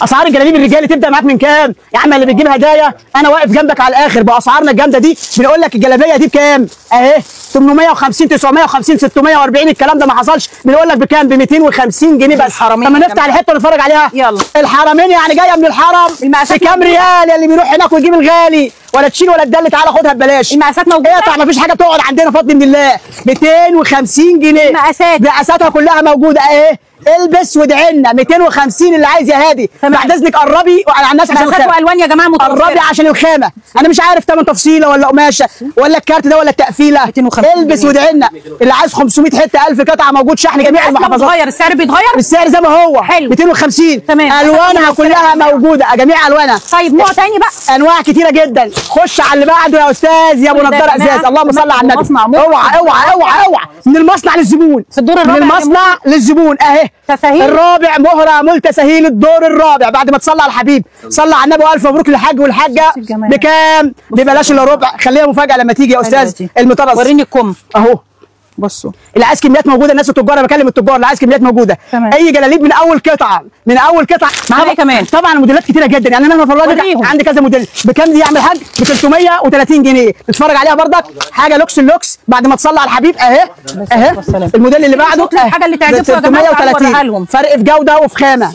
اسعار الجلاليب الرجالي تبدا معاك من كام؟ يا عم اللي بتجيب هدايا انا واقف جنبك على الاخر باسعارنا الجامده دي. بنقول لك الجلابيه دي بكام؟ اهي 850 950 640. الكلام ده ما حصلش. بنقول لك بكام؟ ب 250 جنيه بس. الحرمين طب ما نفتح الحته ونتفرج عليها. يلا. الحرمين يعني جايه من الحرم بكام ريال؟ اللي بيروح هناك ويجيب الغالي ولا تشيل ولا تدل، تعالى خدها ببلاش. المقاسات موجوده. اقطع، ما فيش حاجه بتقعد عندنا بفضل من الله. 250 جنيه. مقاساتها كلها موجوده اهي. البس وادعي لنا. 250 اللي عايز يا هادي. بعد اذنك قربي على الناس عشان الخامه. والوان يا جماعه متوفره. قربي عشان الخامه. انا مش عارف تمن تفصيله ولا قماشه ولا الكارت ده ولا التقفيله. البس وادعي لنا. اللي عايز 500 حته 1000 قطعه موجود شحن جميع المحافظات. بيتغير السعر؟ بيتغير السعر زي ما هو. حلو. 250. تمام. الوانها كلها موجوده جميع الوانها. طيب نوع تاني بقى. انواع كتيره جدا. خش على اللي بعده يا استاذ يا ابو نضاره ازاز. اللهم صل على النبي. اوعى اوعى اوعى اوعى. من المصنع للزبون. في الدور الرابع. من المصنع للزبون اهي. تسهيل الرابع مهره ملتسهيل الدور الرابع. بعد ما تصلي على الحبيب صلى على النبي والف مبروك للحاج والحاجه. بكام؟ ببلاش الا ربع. خليها مفاجاه لما تيجي يا استاذ المطرز. وريني الكم اهو. بصوا اللي عايز كميات موجوده. الناس التجار انا بكلم التجار اللي عايز كميات موجوده. تمام. اي جلاليب من اول قطعه من اول قطعه معانا ايه كمان؟ طبعا موديلات كتيره جدا. يعني انا فرجت عندي كذا موديل. بكام دي يا عم الحاج؟ ب 330 جنيه. نتفرج عليها بردك. حاجه لوكس اللوكس بعد ما تصلي على الحبيب اهي اهي. الموديل اللي بعده الحاجه اللي تعجبكم يا جماعه 330. فرق في جوده وفي خامه.